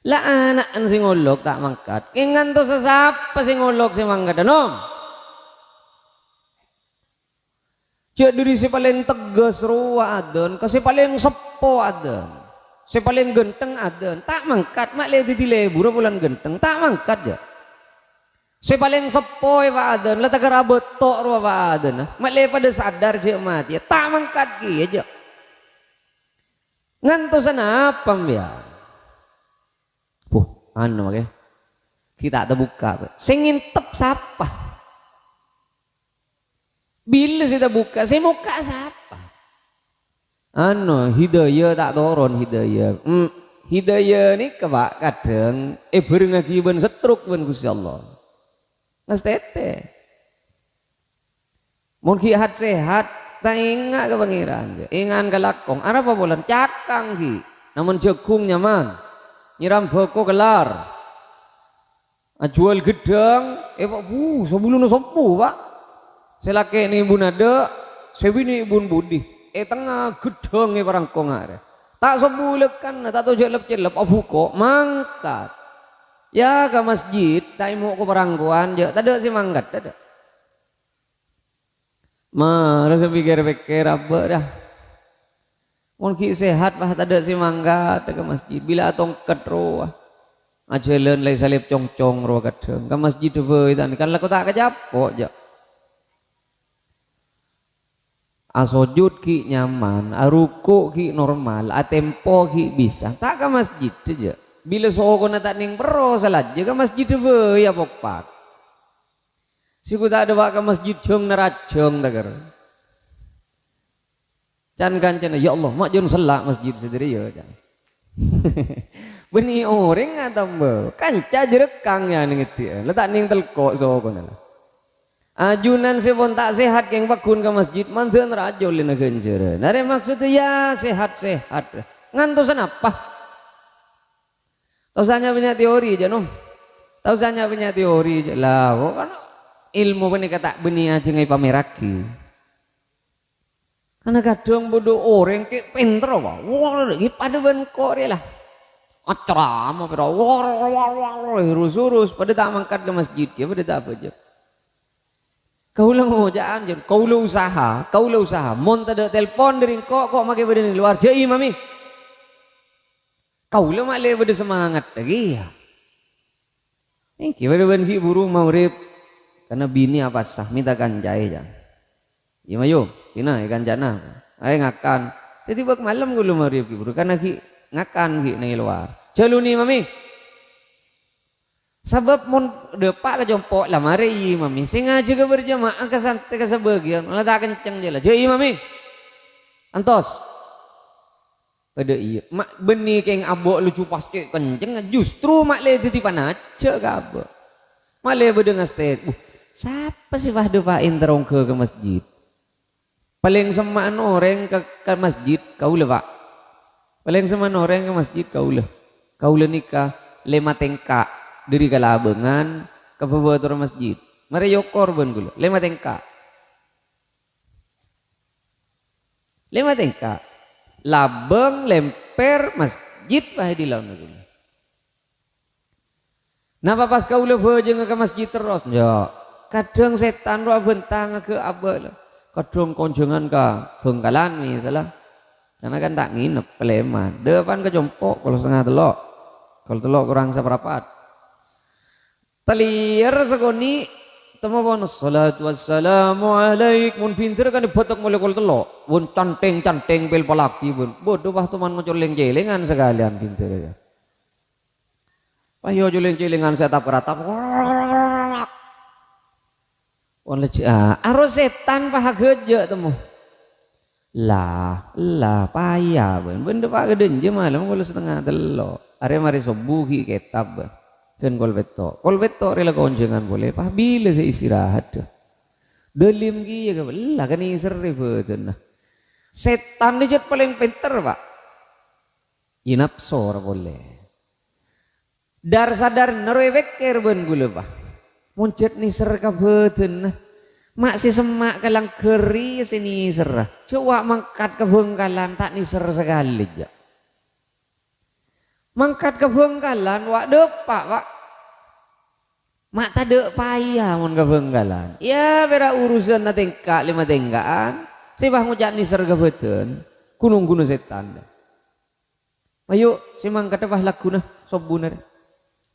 lah anak sing ngolok tak mangkat ingan to sesapa sing ngolok sing mangkat nom cek diri si paling tegas ruwa adon kasi paling sepo adon si paling genteng adon tak mangkat mak le di lebur bulan genteng tak mangkat ya si paling sepoy wa adon la tagarabot tok ruwa wa adon mak le pada sadar je mati ya tak mangkat ki aja nganto sana apa ya anu okay? Kita terbuka sing ngintep siapa bila kita buka saya muka siapa anu hidayah tak turun hidayah hidayah ni kebak kadang berengaki ben setruk ben Gusti Allah nas tete mun ki sehat tak ingat ke pangeran ingan ke lakong ada apa bulan cakang ki namun jagung nyaman nyiram boko kelar jual gedang pak sebelum sempuh pak selake ni ibu nada sebini ibu budi tengah gedang barang kongar tak sebulekan tak tahu jelep abu kok mangkat ya ke masjid tak mau ke perangkuan je tak ada si mangkat tak ada rasa pikir-pikir apa dah mungkin sehat bah tak ada si mangkat ke masjid bila tongkat roh ajalan lay salib cong-cong roh kadang ke masjid tu kan lah kau tak kejapok je asojud ki nyaman, aruko ki normal, atempo ki bisa. Tak ke masjid aja. Bila soko na tak ning pro salat je ke masjid be ya pokpak. Siku tak ada wak ke masjid jong narajong tagar. Can kancana ya Allah mak jon salat masjid sendiri ya. Beni orang atau be kanca jerekang ya ning itu. Letak ning telko soko na. Ajunan sepon tak sehat yang bakun ke masjid mantan rajol lina genjer. Nare maksudnya ya sehat-sehat. Ngantusan apa? Tausanya punya teori aja nom. Tausanya punya teori aja lah. Kan ilmu benih kata benih aja ngai pameraki. Karena kadang bodoh orang kayak pinter wah. Wah, pada bengkok dia lah. Ceramah pira. Wah, urus-urus pada tak mangkat ke masjid ya pada tak apa aja. Kau lah mau jangan, kau lah usaha, mon tak ada telepon dari kok makai benda ni luar jai mami, kau lah maklum benda semangat lagi ya, kira benda ki buru mau rip, karena bini apa sah minta ganjai jang, iya mayu, kina ikan jana, ngakan, jadi bak malam gue mau rip ki buru, karena ki ngakan ki nai luar, jalu ni mami. Sebab mon depak ke jompok lah mari mami sengaja ke berjamaah ke santai ke sebagian malah tak kenceng je lah jadi mami antos pada iya mak benih keng abok lucu pasti kenceng justru mak le jadi panace ke abok mak le berdengar state siapa sih wah depain terong ke masjid paling semaan orang ke masjid kau le pak Paling semana orang ke masjid kaulah nikah lema tengka dari kalabengan ke pebatur masjid. Mari yo korban gula lema tengka. Lema tengka labeng lemper masjid pah di lawan gula. Napa pas kaulah bejeng ke masjid terus ya. Kadang setan roh bentang ke abal. Kadang konjongan ke Bengkalan misalnya. Karena kan tak nginep Sleman. Depan ke Jompok kalau setengah telok. Kalau telok kurang seperempat. Telir segoni temu pun salatu wassalamu alaik mun pinter kan dipotok mulai kalau telok. Bun canteng pel palaki bun. Bodoh bah teman ngecoleng-celengan sekalian pinter ya. Payo coleng-celengan saya tak keratap. Aro setan pah geje temu. Lah payah benda pak geden je malam kalau setengah telo. Are mari subuhi ketab. Dan kol beto rela konjengan boleh pah bila saya istirahat. Delim ki ya lah kan iser beuten. Setan ni jet paling pinter pak. Inapsor boleh. Dar sadar nerweker ben gula pak. Muncet niser ka beuten. Mak si semak kalang keri sini serah. Coba mangkat ke Bengkalan tak niser sekali aja. Mangkat ke Bengkalan wak depak pak. Mak tak dek payah mon ke Bengkalan. Ya bera urusan na tengka 5 tengkaan. Sibah ngucap niser ke beuten. Kunung setan. Ayo si mangkat pah lakuna sobuna.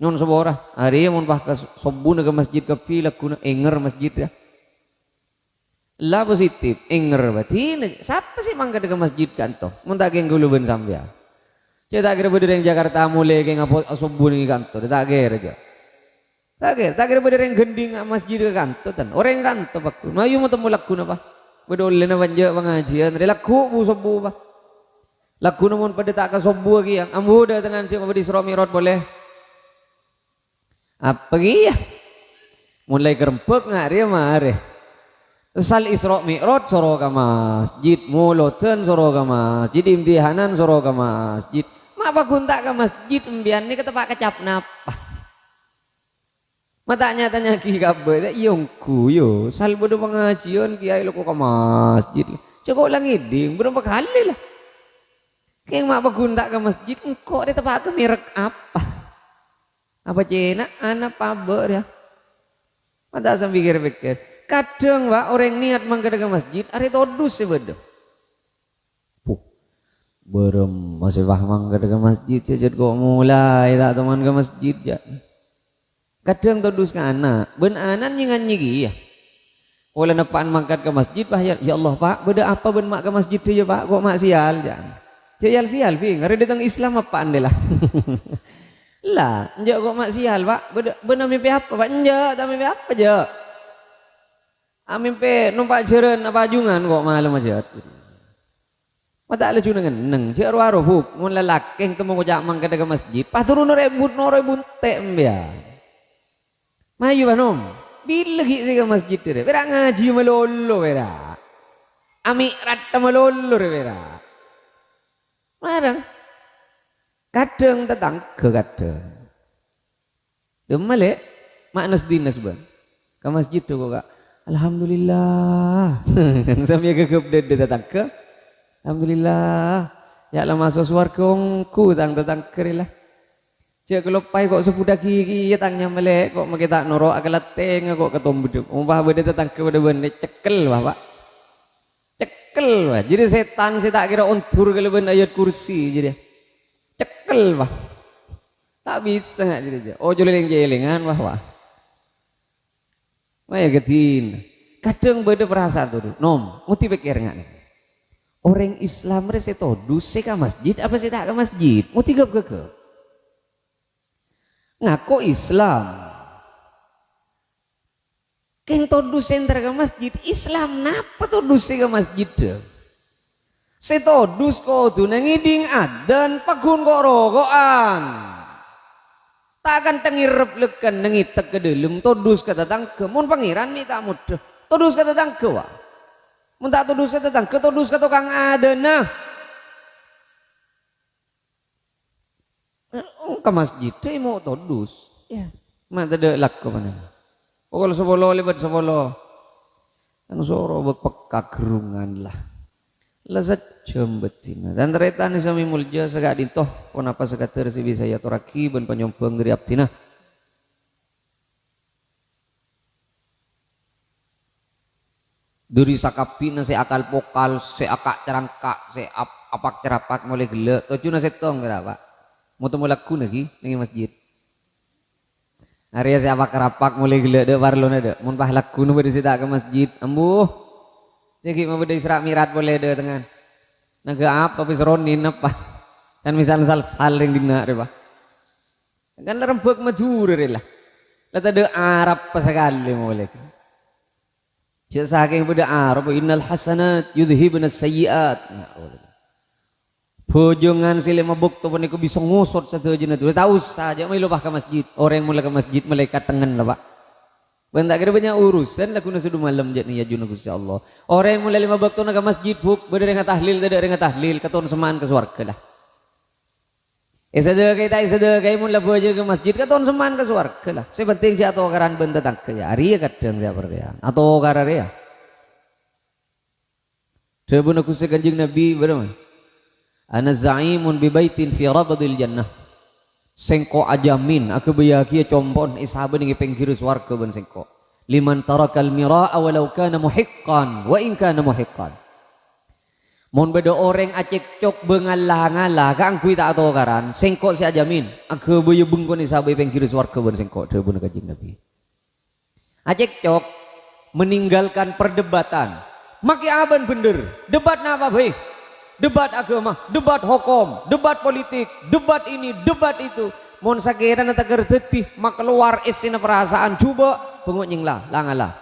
Nyon seborah. Hari mon pah ke sobuna ke masjid ke pi lakuna enger masjid ya. Lah positif, enger berarti siapa sih mangkat ke masjid kanto? Muntah geng guluben sambil. Saya tak kira berdiri Jakarta mulai geng apa subuh ni kanto, tak kira aja. Tak kira berdiri gending masjid ke kanto tan. Orang kanto bakun, mayu mau temu laku napa? Bedoleh na banja pengajian, relaku bu subuh bah. Laku namun pada tak ke subuh lagi yang ambu dah dengan siapa di Isra Mi'raj boleh. Apa ya? Mulai kerempek ngari mare. Sal Isra Mi'raj soro ka masjid, muloten soro ka masjid, imtihanan soro ka masjid. Mak bakun tak ka masjid embian ni ketepak kecap napa. Matanya tanya ki kabeh, yongku yo, sal bodo pengajian kiai lo ka masjid. Cukup lang iding, berapa kali lah. Kaya mak bakun tak ka masjid, engkau dia tepak ke merek apa? Apa cina anak paber ya? Mata asam pikir-pikir. Kadang pak orang niat mangkat ke masjid, hari todus sih bedo. Berem masih bah mangkat ke masjid, sejak kok mulai tak teman ke masjid ya. Kadang todus ke anak, ben anak nyengan nyigi ya. Oleh nepaan mangkat ke masjid, bah ya Allah pak, beda apa ben mak ke masjid tu ya pak, kok mak sial ya. Sial ping, hari datang Islam apaan deh lah. Lah, enjak kok mak sial pak, benar mimpi apa pak, enjak, tak mimpi apa je. Amin pe numpak jeren apa jungan kok malam aja. Mata ala jungan neng jeru arohuk mun lalakeng temu kojak mangkat ke masjid. Pas turun rebut te mbia. Mayu banom. Bila lagi sih ke masjid deh. Bera ngaji melolo bera. Ami rata melolo bera. Marang. Kadang tetang ke kadang. Demale maknas dinas ban. Ke masjid tuh kok. Alhamdulillah. Sampai gegep de datang ke. Alhamdulillah. Ya lah masuk suarkongku datang kerilah. Cek kelopai kok sepudak gigi tangnya melek kok makita noro akalateng kok ketombe. Umpah bede datang ke bede bende cekel Bapak. Cekel wah. Jadi setan saya tak kira untur kalau ben ayat kursi jadi. Cekel wah. Tak bisa enggak jadi. Oh jeleng-jelengan wah. Wah getin. Kadang beda perasaan tuh. Nom, muti pikir enggak nih. Orang Islam rese todus se ka masjid apa se tak ka masjid? Muti gep. Ngaku Islam. Keng todus enter ka masjid, Islam napa todus se ka masjid? Se todus ko tu nangiding adan pagun kok rogoan. Takkan tengirep lekan nengitek ke dalam todus kata tangke mun pangeran minta mudah todus kata tangke wah mun tak todus kata tangke todus kata tukang adana ke masjid teh mau todus ya mak tede lak ke mana pokok sebolo lebat sebolo kan soro bekpeka gerungan lah lazat jembetina dan teretan sami mulja segak dintoh pun apa sekater si bisa ya toraki ben panyompeng dari aptina dari sakapina se akal pokal se akak cerangkak se apak cerapak mulai gelek tocuna setong kira pak mau temu laku lagi ning masjid area se apak cerapak mulai gelek de warlon de mun pah laku nu bade sita ke masjid ambuh jadi mau bade Isra Mi'raj boleh de tengan naga apa wis ronin apa kan misal saling dina re pak kan rembek majur re lah lata de Arab pasakali mulai cek saking pada Arab innal hasanat yudhibna sayyiat bojongan sile mabuk to niku bisa ngusut satejeuna tuh tahu saja mai lobah ke masjid orang mulai ke masjid malaikat tengen lah pak ben tak kira banyak urusan lakuna sudah malam jadi ya juna Gusti Allah orang mulai lima waktu ke masjid buk bade tahlil tidak ada tahlil katon seman ke swarga lah sedekah kita sedekah mun labu aja ke masjid katon seman ke swarga lah sepenting si atau karan ben tetang ke ya ari kadang siapa ya atau karare ya sebun aku sekanjing Nabi berapa ana zaimun bi baitin fi rabdil jannah sengko ajamin aku bayaki compon isaben ing pinggir swarga ben sengko liman tarakal miraa walau kana muhiqqan wa in kana muhiqqan mun beda orang acek cok bengalah-ngalah kang kui tak atau karan sengko si ajamin aku bayu bengkon isabe pinggir swarga ben sengko sebun kanjing Nabi acek cok meninggalkan perdebatan maki aban bener debat napa bae debat agama debat hukum debat politik debat ini debat itu mon sakiran tak gerteti mak keluar isina perasaan coba bengok nyinglah langalah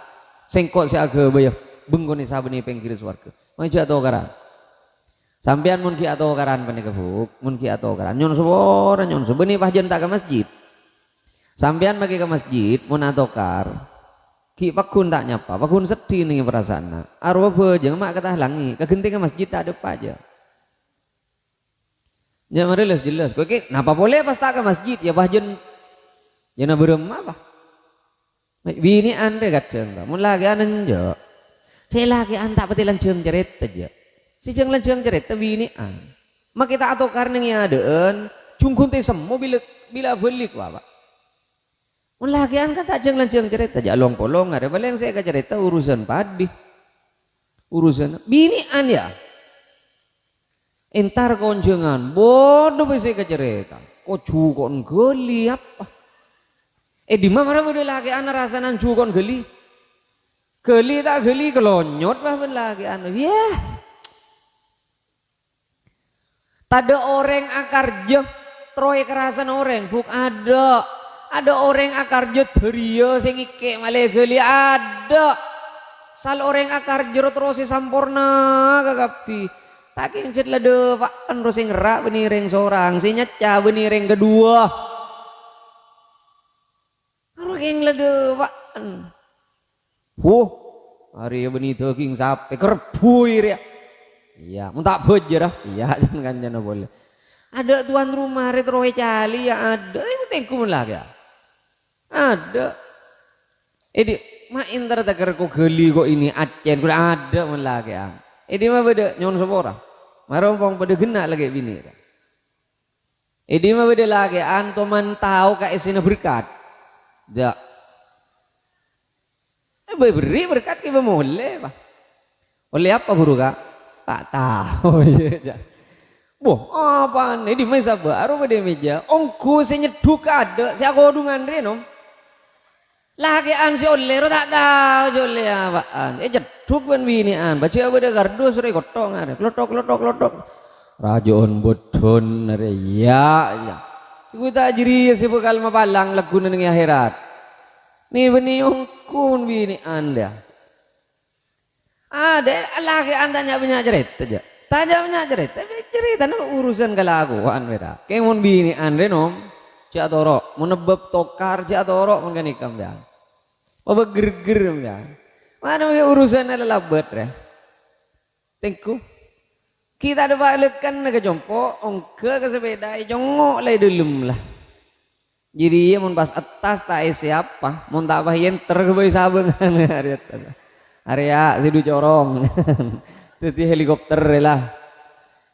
sengko si agama bae bengkon isabe pinggir swarga maju atau karan sampean mun ki atau karan pane kebuk mun ki atau karan nyon sebor nyon sebeni pahjen tak ke masjid sampean magi ke masjid mun atokar ki pakun tak nyapa pakun sedih ning perasaan arwah bejeng mak katah langi kagenti ke masjid tak ada aja ya mareles jelas kowe ki napa boleh pas tak ke masjid ya pahjen yana berem apa bini ande kadang mun lagi anen jo saya lagi antak petilan jeung jeret aja si jeng lejeng cerita binian mak kita atau karena ngiadeun cungkun teh semua bila belik bapak mun lagian kan tak jeng lejeng cerita jalong polong ada baleng saya ke cerita urusan padi urusan binian ya entar konjengan bodoh bisa ke cerita kok cukon geli apa di mana udah lagi anak rasanan cukon geli tak geli kelonyot bah lagi anu ya ada orang akar je troy kerasan orang buk ada orang akar je teriya sing ike malih geli ada sal orang akar jero terus sampurna kagapi taking cet lade pakan terus sing gerak beniring seorang si nyeca beniring kedua karo king lade pakan hari beni taking sape kerpui ya iya, mun tak bejer iya jangan jangan boleh. Ada tuan rumah retrowe cali ya ada, itu tengku lah ya. Ada. Ini main terteker kok geli kok ini acen kok ada mun lagi ya. Ini mah beda nyon sepora. Marompong pada gena lagi bini. Ini mah beda lagi anto man tahu ka isina berkat. Da. Beri berkat ki boleh, Pak. Oleh apa buru Kak? Tak tahu aja. Boh, apaan? Ini meja baru pada meja. Ongku saya nyeduk ada. Saya kodungan renom. Lagi an si oleh tak tahu si oleh apaan. Jeduk ben binian. Baca apa dah kardus re gotong ada. Klotok. Rajon bodon re ya. Iku tak jeri si bekal mapalang lagu nang akhirat. Ni beni ongku binian dia. Ada lagi antanya punya cerita aja. Tanya punya cerita no urusan kelakuan beda. Kemun bini andre nom, cak torok, menebak tokar cak torok mengkanikam dia. Apa gerger dia. Mana urusan adalah labet ya. Tengku. Kita ada balikan naga jompo, ongke ke sepeda, jongok lay dulum lah. Jadi mun pas atas tak siapa, mun tak apa yenter kebai sabengan area sidu corong. Teti helikopter lah.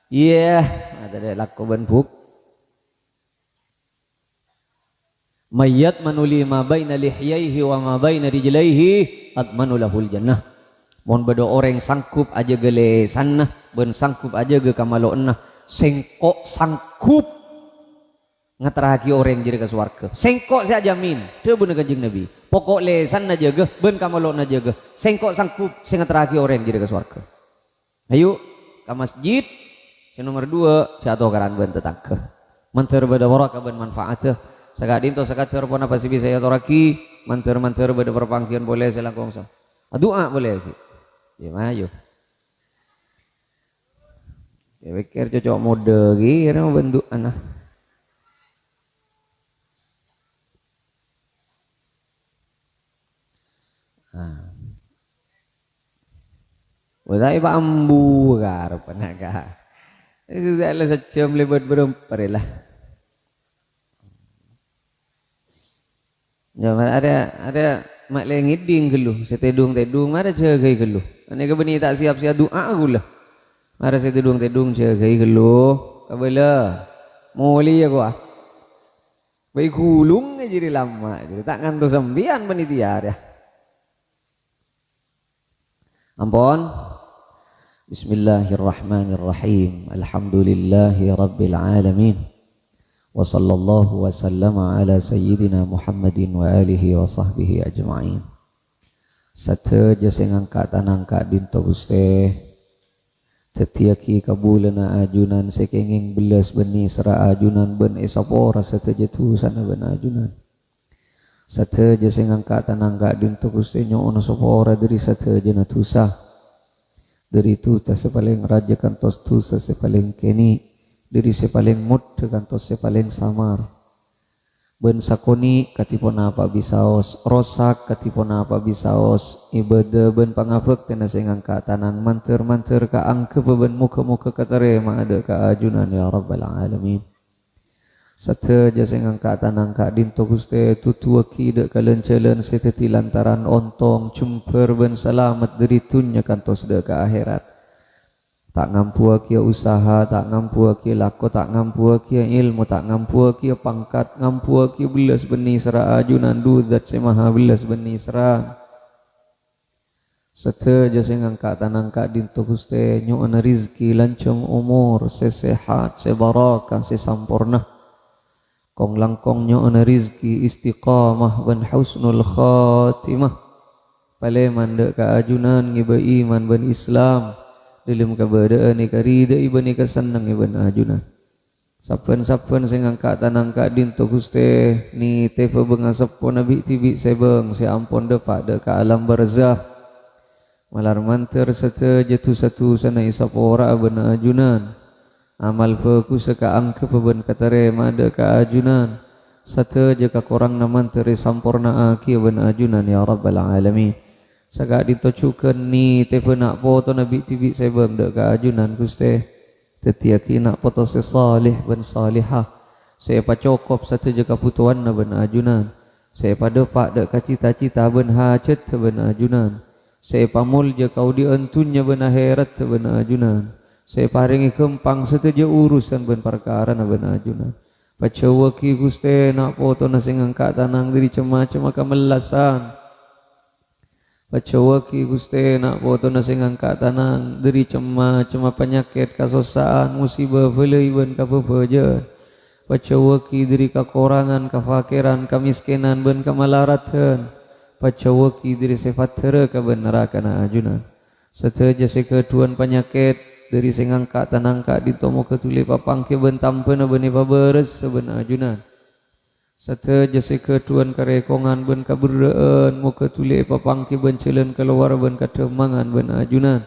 Iya, ada deh laku benbuk. Mayat manuli ma baina lihyaihi wa ma baina rijlaihi admanu lahul jannah. Mun bedo orang sangkup aja gele sana, ben sangkup aja ge kamalo enah. Sengkok sangkup ngateraki orang jadi ke swarga. Sengkok saya jamin, teu bener Kanjeng Nabi. Pokok lesan aja ge, ben kamalo aja ge. Sengkok sangkup sing ngateraki orang jadi ke swarga. Ayo ke masjid. Si nomor 2 si atuh karan ben tetangke. Manteur beda barokah ben manfaateuh. Sagadin to sakateur pun apa sih bisa ya toraki. Manteur beda perpangkian boleh selangkung sa. Doa boleh. Ya ayo. Ya pikir cocok mode kira bentuk anak. Wadai bambu gar penaga. Itu adalah secam lebat berempat lah. Jangan ada mak lengiding geluh, setedung ada cegai geluh. Ane kebeni tak siap doa gula. Ada setedung cegai geluh. Kabela muli ya gua. Baik gulung jadi lama, jadi tak ngantuk sembian penitia ya. Ampun. Bismillahirrahmanirrahim. Alhamdulillahi rabbil alamin. Wa sallallahu wa sallama ala sayyidina Muhammadin wa alihi wa sahbihi ajma'in. Sateja sing angkat tanangka dinto Guste. Tetiaki kabulana ajunan sekenging belas beni sera ajunan ben esapora sateja tu sana ben ajunan. Sateja sing angkat tanangka dinto Guste nyono sopora dari sateja natusa. Dari itu tak sepaling raja kantos tu sepaling keni, dari sepaling mud kantos sepaling samar. Ben sakoni katipon apa bisaos, rosak katipon apa bisaos, ibadah ben pangapek tena sing angkat tanang manter ka angke ben muka katarema ada ka ajunan ya rabbal alamin. Sateja sing angkat tanang ka dinto Guste tutuaki dek kalencelen seteti lantaran ontong cumper ben selamat dari tunya kantos dek ke akhirat. Tak ngampua kia usaha, tak ngampua kia lako, tak ngampua kia ilmu, tak ngampua kia pangkat, ngampua kia belas beni sera ajunan dudat semaha belas beni sera. Sateja sing angkat tanang ka dinto Guste nyu'ana rizki lancung umur sesehat sebarakah sesampurna. Kong langkong nyu'ana rizki istiqamah ban husnul khatimah. Paleman dek ka ajunan ngiba iman ban Islam. Dalam kabadaan ika rida iba nika senang iba ajunan. Sapen sing angkat tanang ka dinto Guste ni tepa bengasap po nabi tibi sebeng si ampon depak dek ka alam barzah. Malar manter sateja tu satu sana isapora ban ajunan. Amal fokus ka angke peben katare mada ka ajunan. Sateja ka korang naman teri sampurna aki ben ajunan ya rabbal alamin. Saga ditocukeun ni tepe nak foto nabi tibi sebem dek ka ajunan Guste. Tetiaki nak foto sesalih ben salihah. Saya pacokop sateja ka putuan na ben ajunan. Saya padepak dek ka cita-cita ben hajat ben ajunan. Saya pamul je kau dientunya ben akhirat ben ajunan. Saya paringi kempang seteja urusan ben perkara na ben ajunan. Pacawaki Guste nak foto na sing angkat tanang diri cema-cema kamelasan. Pacawaki Guste nak foto na sing angkat tanang diri cema-cema penyakit kasosaan musibah velei ben kapepeje. Pacawaki diri kakorangan kafakiran kamiskinan ben kamalaraten. Pacawaki diri sifat tere ka ben neraka na ajunan. Seteja sekeduan penyakit dari sing angkat tanangka ditomo ketuli papangke bentampena beni paberes seben ajunan. Sateja sekeduan karekongan ben kaberdaan mo ketuli papangke bencelen keluar ben katemangan ben ajunan.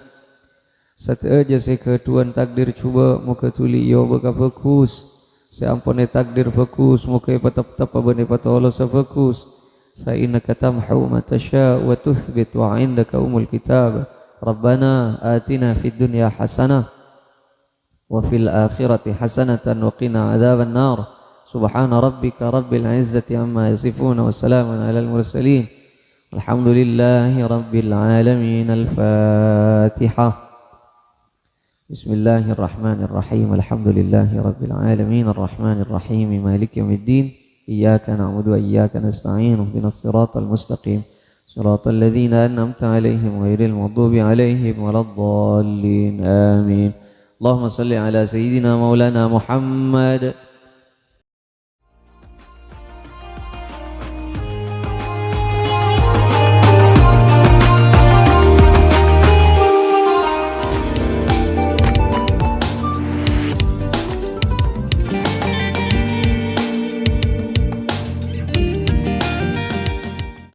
Sateja sekeduan takdir cuba mo ketuli yo beka fokus. Seampone takdir fokus mo ke patap-tap beni patolo sa fokus. Fa innaka tamhu ma tasha wa tuthbit wa indaka umul kitab. Rabbana atina fid dunya hasanah wa fil akhirati hasanatan wa qina adzaban nar. Subhana rabbika rabbil izzati amma yasifun wa salamun alal mursalin. Alhamdulillahi rabbil alamin. Al-Fatihah. Bismillahirrahmanirrahim. Alhamdulillahi rabbil alamin. Ar-Rahmanirrahim. Maliki yaumiddin. Iyyaka na'budu wa iyyaka nasta'in. Ihdinas siratal mustaqim. Siratal ladzina an'amta 'alaihim ghairil maghdubi 'alaihim waladdallin. Amin. Allahumma shalli ala sayyidina maulana Muhammad